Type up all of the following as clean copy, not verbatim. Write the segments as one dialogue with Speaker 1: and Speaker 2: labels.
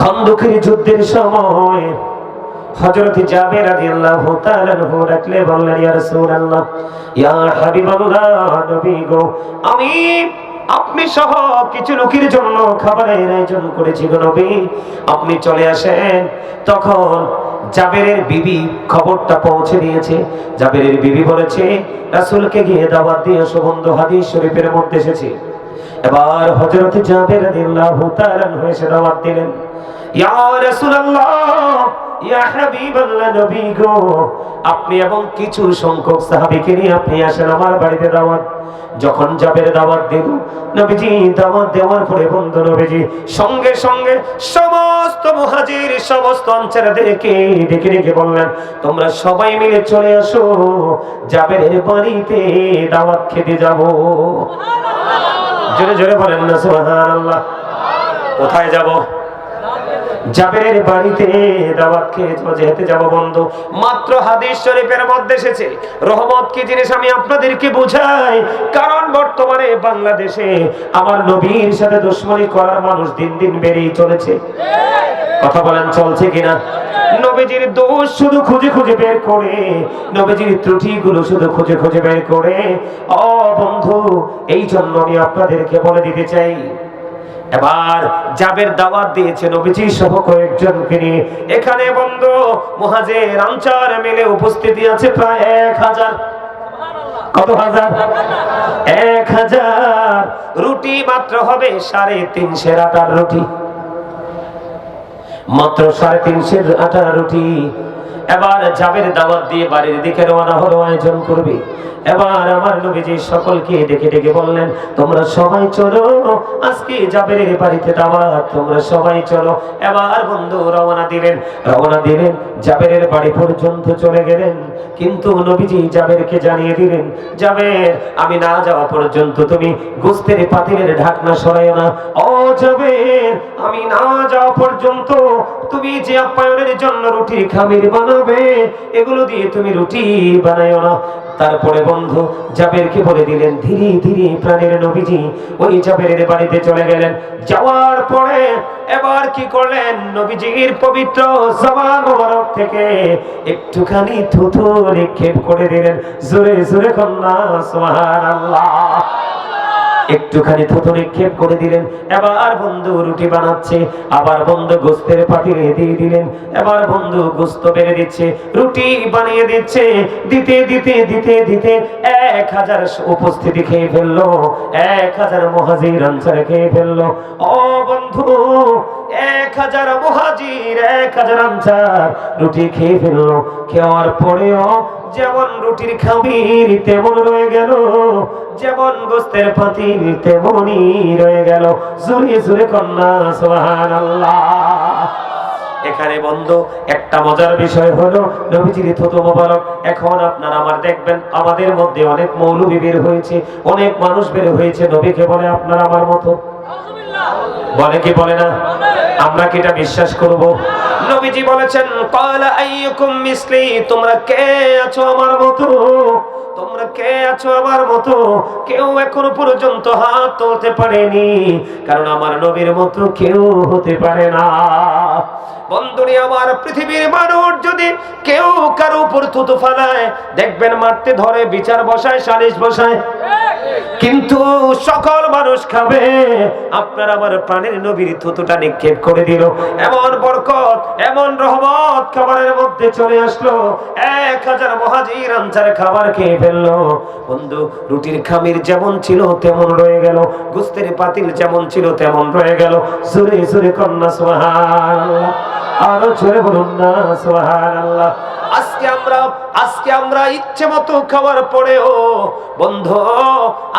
Speaker 1: খন্দকের যুদ্ধের সময় হযরত জাবের রাদিয়াল্লাহু তাআলা আনহু ডাকলে বললেন, ইয়া রাসূলুল্লাহ, ইয়া হাবিবাল্লাহ, নবী গো, আমি আপনি সহ কিছু লোকের জন্য খাবারের আয়োজন করেছি গো নবী, আপনি চলে আসেন। তখন জাবেরের বিবি খবরটা পৌঁছে দিয়েছে। জাবেরের বিবি বলেছে, রাসূলকে গিয়ে দাওয়াত দিয়ে এসো বন্ধু, হাদিস শরীফের মধ্যে এসেছে। এবার হযরত জাবের রাদিয়াল্লাহু তাআলা আনহু এসে দাওয়াত দিলেন, ইয়া রাসূলুল্লাহ, ইয়া হাবিবাল্লাহ, নবী গো, আপনি এবং কিছু সংখ্যক সাহাবীকে নিয়ে আপনি আসেন আমার বাড়িতে দাওয়াত। যখন জাবের দাওয়াত দিল, নবীজি দাওয়াত দেওয়ার পরে বন্ধু নবীজি সঙ্গে সঙ্গে সমস্ত মুহাজির সমস্ত আনসারদেরকে ডেকে ডেকে বললেন, তোমরা সবাই মিলে চলে আসো, জাবেরের বাড়িতে দাওয়াত খেতে যাব। জোরে জোরে বলেন না সুবহানাল্লাহ। কোথায় যাব? জাবেরের বাড়িতে দাওয়াত খেয়ে যেতে যাব বন্ধু। মাত্র হাদিস শরীফের মধ্যে এসেছে। রহমত কি জিনিস আমি আপনাদেরকে বুঝাই, কারণ বর্তমানে বাংলাদেশে আমার নবীর সাথে দুশমনি করার মানুষ দিন দিন বেড়েই চলেছে। কথা বলেন, চলছে কিনা? নবীজির দোষ শুধু খুঁজে খুঁজে বের করে, নবীজির ত্রুটিগুলো শুধু খুঁজে খুঁজে বের করে। ও বন্ধু, এই জন্য আমি আপনাদেরকে বলে দিতে চাই, এবার জাবের দাওয়াত দিয়েছে নবীজি সহ কয়েকজনকে নিয়ে। এখানে বন্ধু মুহাজির আনসার মিলে উপস্থিতি আছে প্রায় 1000। কত হাজার? 1000। রুটি মাত্র হবে 350 আটার রুটি, মাত্র 350 আটার রুটি। এবার জাবের দাওয়াত দিয়ে বাড়ির দিকে রওনা হলো, আয়োজন করবে। এবার আমার নবীজি সকলকে ডেকে ডেকে বললেন, তোমরা সবাই চলো, আজকে জাবেরের বাড়িতে দাওয়াত, তোমরা সবাই চলো। এবার বন্ধু রওনা দিলেন। জাবেরের বাড়ি পর্যন্ত চলে গেলেন। কিন্তু নবীজি জাবেরকে জানিয়ে দিলেন, জাবের, আমি না যাওয়া পর্যন্ত তুমি গোশতের পাতিলের ঢাকনা সরাইও না। ও জাবের, আমি না যাওয়া পর্যন্ত তুমি যে আপ্যায়নের জন্য রুটির খামির বানাবে, এগুলো দিয়ে তুমি রুটি বানাইও না। তারপরে বন্ধু জাবেরকে বলে দিলেন। ধীরে ধীরে প্রাণের নবীজি ওই জাবেরের বাড়িতে চলে গেলেন। যাওয়ার পরে এবার কি করলেন, নবীজির পবিত্র জবান মোবারক থেকে একটুখানি থুথু নিক্ষেপ করে দিলেন। জোরে জোরে কন্যা সুবহানাল্লাহ। একটুখানি থুতু নিক্ষেপ করে দিলেন। এবার বন্ধু রুটি বানাচ্ছে, আবার বন্ধু গোশতের পাতিলে দিয়ে দিলেন। এবার বন্ধু গোশত বেড়ে দিচ্ছে, রুটি বানিয়ে দিচ্ছে। দিতে দিতে দিতে দিতে 1000 উপস্থিতি খেয়ে ফেললো, 1000 মুহাজির আনসার খেয়ে ফেললো। ও বন্ধু, 1000 মুহাজির 1000 আনসার রুটি খেয়ে ফেললো। খাওয়ার পরেও যেমন রুটির খামির তেমন রয়ে গেল, যেমন গোশতের পাতিল তেমনই রয়ে গেল। জোরে জোরে কন্যা সুবহানাল্লাহ। এখানে বন্ধু একটা মজার বিষয় হলো, নবীজির থুতু মোবারক এখন আপনারা আমার দেখবেন আমাদের মধ্যে অনেক মৌলবি বের হয়েছে, অনেক মানুষ বের হয়েছে, নবীকে বলে আপনারা আমার মতো, বলে কি বলে না? আমরা কি এটা বিশ্বাস করব? নবীজি বলেছেন, ক্বালা আইয়ুকুম মিসলি, তোমরা কে আছো আমার মতো? তোমরা কে আছো আমার মতো? কেউ এখনো পর্যন্ত হাত তুলতে পারেনি, কারণ আমার নবীর মতো কেউ হতে পারে না। বন্ধুরে আমার, পৃথিবীর মানুষ যদি কেউ কারো উপর থুতু ফেলায়, দেখবেন মারতে ধরে, বিচার বসায়, সালিশ বসায়, কিন্তু সকল মানুষ খাবে। আপনার আমার প্রাণের নবীর থুতুটা নিক্ষেপ করে দিল, এমন বরকত, এমন রহমত খাবারের মধ্যে চলে আসলো। 1000 মুহাজির আনসার খাবার খেয়ে ফেললো। বন্ধু, রুটির খামির যেমন ছিল তেমন রয়ে গেল, গোশতের পাতিল যেমন ছিল তেমন রয়ে গেল। জোরে জোরে কন্যা সুবহানাল্লাহ। আরো জোরে বলুন না সুবহানাল্লাহ। আজকে আমরা ইচ্ছে মতো খাওয়ার পরেও বন্ধু,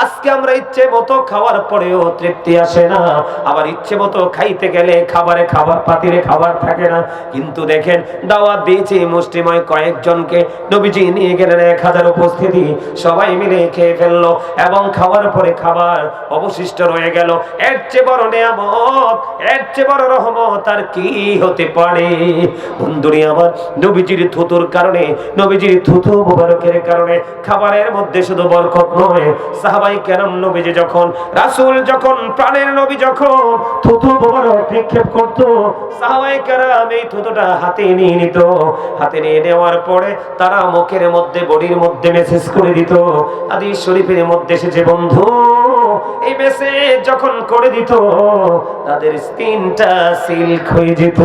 Speaker 1: আজকে আমরা ইচ্ছে মতো খাওয়ার পরেও তৃপ্তি আসে না। আবার ইচ্ছে মতো খাইতে গেলে খাবার পাতিলে খাবার থাকে না। কিন্তু দেখেন, দাওয়াত দিয়েছি মুষ্টিময় কয়েকজনকে, নবীজি নিয়ে গেলেন 1000 উপস্থিতি, সবাই মিলে খেয়ে ফেললো এবং খাওয়ার পরে খাবার অবশিষ্ট রয়ে গেল। এর চেয়ে বড় নিয়ামত, এর চেয়ে বড় রহমত আর কি হতে পারে? বন্ধুরে আমার, নবীজির থুতুর কারণে কারণে, নবীজির থুথু মুবারকের কারণে খাবারের মধ্যে শুধু বরকত নয়, সাহাবায়ে কেরাম নবীজি যখন, রাসূল যখন, প্রাণের নবী যখন থুথু মুবারক নিক্ষেপ করত, সাহাবায়ে কেরাম এই থুথুটা হাতে নিয়ে নিত। হাতে নিয়ে নেওয়ার পরে তারা মুখের মধ্যে, বডির মধ্যে মেসেজ করে দিত। হাদিস শরীফের মধ্যে এসেছে বন্ধু, এই মেসেজ যখন করে দিত তাদের স্কিনটা সিল্ক হয়ে যেত।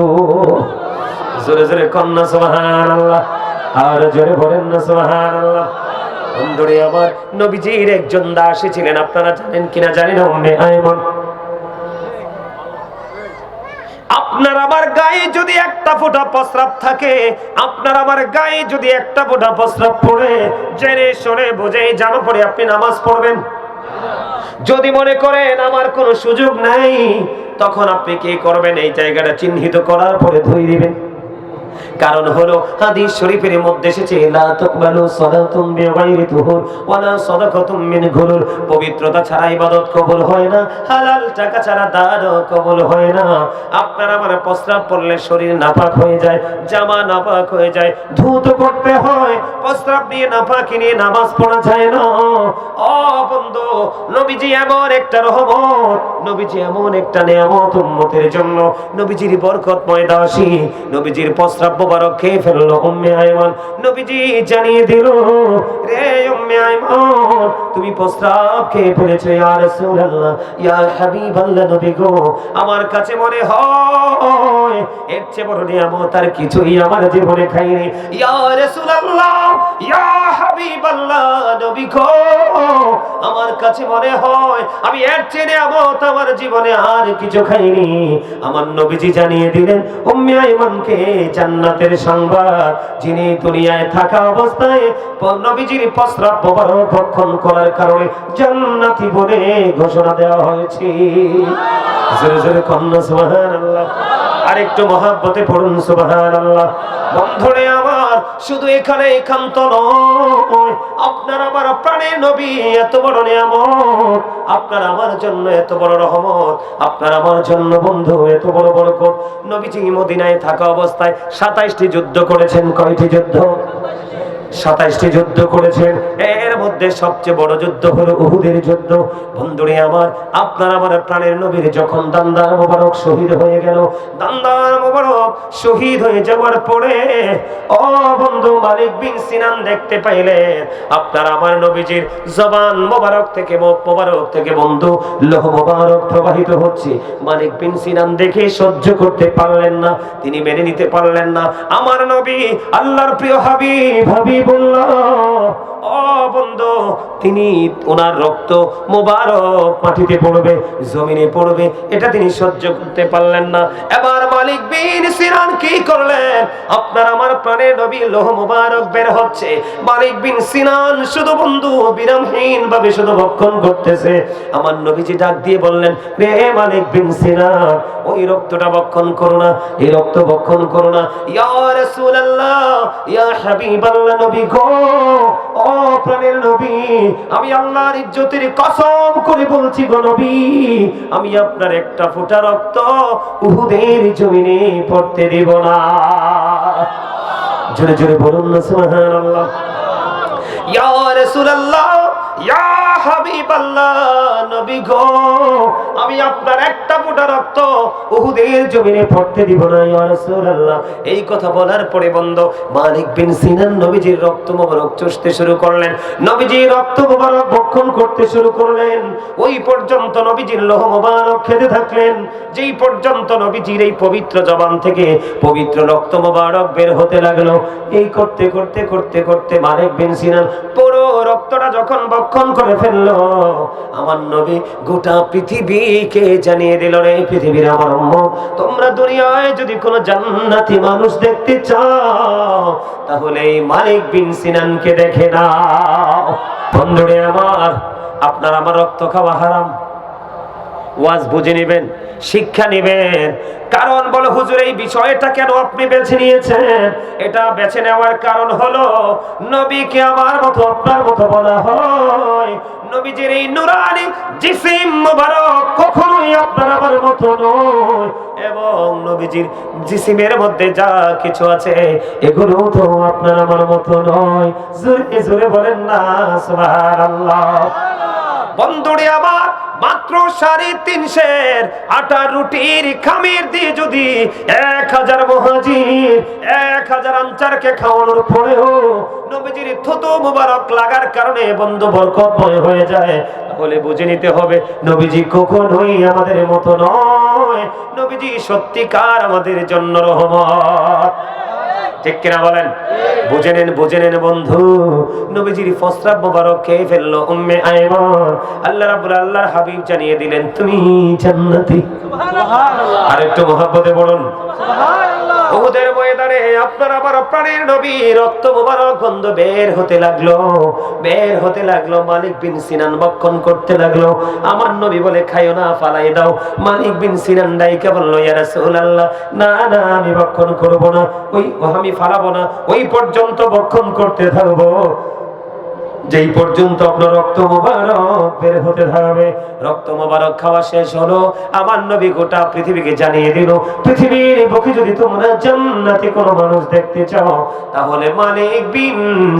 Speaker 1: জোরে জোরে কন্যা সুবহানাল্লাহ, আর জোরে বলেন না সুবহানাল্লাহ। বন্ধুরে আমার, নবীজির একজন দাসী ছিলেন, আপনারা জানেন কিনা জানি না, উম্মে আয়মন। আপনার আমার গায়ে যদি একটা ফোঁটা প্রস্রাব থাকে, আপনার আমার গায়ে যদি একটা ফোঁটা প্রস্রাব পড়ে, জেনে শুনে বুঝে জানো পড়ে আপনি নামাজ পড়বেন। যদি মনে করেন আমার কোনো সুযোগ নাই, তখন আপনি কি করবেন? এই জায়গাটা চিহ্নিত করার পরে ধুয়ে দিবেন। কারণ হলো হাদিস শরীফের মধ্যে এসেছে, লা তাকবালু সালাতুম বিগাইরি তুহুর ওয়ালা সাদাকাতুম মিন গুরুর। পবিত্রতা ছাড়া ইবাদত কবুল হয় না, হালাল টাকা ছাড়া দানও কবুল হয় না। আপনার আমার প্রস্রাব পড়লে শরীর নাপাক হয়ে যায়, জামা নাপাক হয়ে যায়, ধুত করতে হয়। প্রস্রাব নিয়ে নাপাকি নিয়ে নামাজ পড়া যায় না। ও বন্ধু, নবীজি এমন একটা রহমত, নবীজি এমন একটা নিয়ামত উম্মতের জন্য। নবীজির বরকতময় দাসী, নবীজির প্রস্রাব মুবারক খেয়ে ফেললো উম্মে আয়মান। নবীজি জানিয়ে দিল, রে উম্মে আয়মান, তুমি প্রস্রাব খেয়ে ফেলেছো। ইয়া রাসূলুল্লাহ, ইয়া হাবিবাল্লাহ, নবী গো, আমার কাছে মনে হয় এর চেয়ে বড় নিয়ামত আর কিছুই আমার জীবনে খাইনি। ইয়া রাসূলুল্লাহ, ইয়া হাবিবাল্লাহ, নবী গো, আমার কাছে মনে হয় আমি এর চেয়ে নিয়ামত আমার জীবনে আর কিছু খাইনি। আমার নবীজি জানিয়ে দিলেন উম্মে আয়মানকে জান্নাতের সংবাদ, যিনি দুনিয়ায় থাকা অবস্থায় নবীজির প্রস্রাব মুবারক ভক্ষণ করার কারণে জান্নাতি বলে ঘোষণা দেওয়া হয়েছে। জোরে জোরে কন্যা সুবহানাল্লাহ, আর একটু মহাব্বতে পড়ুন সুবহানাল্লাহ। বন্ধুরে আমার, শুধু এখানে একান্ত নয়, আপনার আমার প্রাণের নবী এত বড় নিয়ামত, আপনার আমার জন্য এত বড় রহমত, আপনার আমার জন্য বন্ধু এত বড় বরকত। নবীজি মদিনায় থাকা অবস্থায় 27টি যুদ্ধ করেছেন। কয়টি যুদ্ধ? 27টি যুদ্ধ করেছেন। এর মধ্যে সবচেয়ে বড় যুদ্ধ হলো উহুদের যুদ্ধ। বন্ধুরে আমার, আপনার আমার প্রাণের নবীর যখন দান্দার মোবারক শহীদ হয়ে গেল, দান্দার মোবারক শহীদ হয়ে যাওয়ার পরে ও বন্ধু, মালিক বিন সিনান দেখতে পাইলেন আপনার আমার নবীজির জবান মোবারক থেকে, মুখ মোবারক থেকে বন্ধু লোহ মোবারক প্রবাহিত হচ্ছে। মালিক বিন সিনান দেখে সহ্য করতে পারলেন না, তিনি মেনে নিতে পারলেন না। আমার নবী, আল্লাহর প্রিয় হাবিব, হাবিবুল্লাহ, ও বন্ধু, তিনি ওনার রক্ত মোবারক মাটিতে পড়বে, জমিনে পড়বে, এটা তিনি সহ্য করতে পারলেন না। এবার মালিক বিন সিনান কি করলেন? আপনার আমার প্রাণের নবী লোহ মোবারক বের হচ্ছে, মালিক বিন সিনান শুধু বন্ধু বিরামহীন ভাবে শুধু ভক্ষণ করতেছে। আমার নবীজি ডাক দিয়ে বললেন, রে মালিক বিন সিনান, ওই রক্তটা ভক্ষণ করো না, এই রক্ত ভক্ষণ করো না। ইয়া রাসূলুল্লাহ, ইয়া হাবিবাল্লাহ, নবী গো, ও প্রাণের নবী, আমি আল্লাহর ইজ্জতের কসম করে বলছি গো নবী, আমি আপনার একটা ফোঁটা রক্ত উহুদের জমিনে পড়তে দেব না। জোরে জোরে বলুন না সুবহানাল্লাহ। ইয়া রাসূলুল্লাহ, ইয়া হাবিবাল্লাহ, নবী গো, আমি আপনার একটা ফোঁটা রক্ত উহুদের জমিনে পড়তে দিব না ইয়া রাসূলুল্লাহ। এই কথা বলার পরে বন্ধু মালিক বিন সিনান নবীজির রক্ত মোবারক চুষতে শুরু করলেন, নবীজির রক্ত মোবারক ভক্ষণ করতে শুরু করলেন। ওই পর্যন্ত নবীজির লোহ মোবারক খেতে থাকলেন, যেই পর্যন্ত নবীজির এই পবিত্র জবান থেকে পবিত্র রক্ত মোবারক বের হতে লাগলো। এই করতে করতে করতে করতে মালিক বিন সিনান পুরো রক্তটা যখন ভক্ষণ করে ফেললো, আমার নবী গোটা পৃথিবীকে জানিয়ে দিল, রে পৃথিবীর আমার উম্মত, তোমরা দুনিয়ায় যদি কোনো জান্নাতি মানুষ দেখতে চাও তাহলে এই মালিক বিন সিনানকে দেখে নাও। বন্ধুরে আমার, আপনার আমার রক্ত খাওয়া হারাম, ওয়াজ বুঝে নেবেন, শিক্ষা নেবেন। কারণ বলে হুজুর এই বিষয়টা কেন আপনি বেছে নিয়েছেন? এটা বেছে নেওয়ার কারণ হলো নবীকে আমার মতো আপনার মতো বলা হয়, নবীজির এই নুরানি জিসিম মুবারক কখনোই আপনার আমার মতো নয়, এবং নবীজির জিসিমের মধ্যে যা কিছু আছে এগুলো তো আপনার আমার মতো নয়। জোরে জোরে বলেন না সুবহানাল্লাহ। বন্ধুরে আমার, মাত্র 350 আটা রুটির খামির দিয়ে যদি 1000 মুহাজির 1000 আনসারকে খাওয়ানোর পরেও নবীজির থুতু মুবারক লাগার কারণে বন্ধু বরকতময় হয়ে যায়, তাহলে বুঝে নিতে হবে নবীজি কখনোই আমাদের মতো নয়, নবীজি সত্যিকার আমাদের জন্য রহমত। ঠিক কিনা বলেন? বুঝে নেন বন্ধু। নবীজির প্রস্রাব মোবারক খেয়ে ফেললো উম্মে আয়মান, আল্লাহর হাবিব জানিয়ে দিলেন তুমি জান্নাতি। সুবহানাল্লাহ। আর একটু মহব্বতে বলুন সুবহানাল্লাহ। উহুদের ময়দানে আপনার আমার প্রাণের নবী রক্ত মোবারক গন্ধ বের হতে লাগলো। মালিক বিন সিনান বক্ষণ করতে লাগলো। আমার নবী বলে খাইও না, ফালাই দাও। মালিক বিন সিনান ডাইকা বলল ইয়া রাসূলুল্লাহ, না আমি বক্ষণ করব না, আমি ফালাবো না, ওই পর্যন্ত বক্ষণ করতে থাকবো যেই পর্যন্ত আপনার রক্ত মোবারক বের হতে থাকবে। রক্ত মোবারক খাওয়া শেষ হলো, আমার নবী গোটা পৃথিবীকে জানিয়ে দিল, পৃথিবীর বুকে যদি তোমরা জান্নাতে কোনো মানুষ দেখতে চাও তাহলে মালিক বিন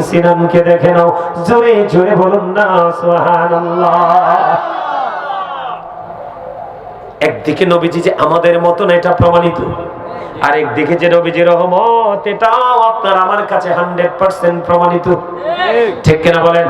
Speaker 1: সিনানকে দেখে নাও। জোরে জোরে বলুন না সুবহানাল্লাহ। একদিকে নবীজি যে আমাদের মতো না এটা প্রমাণিত, আর একদিকে যে নবীজি রহমত এটাও আপনার আমার কাছে 100% প্রমাণিত। ঠিক কিনা বলেন?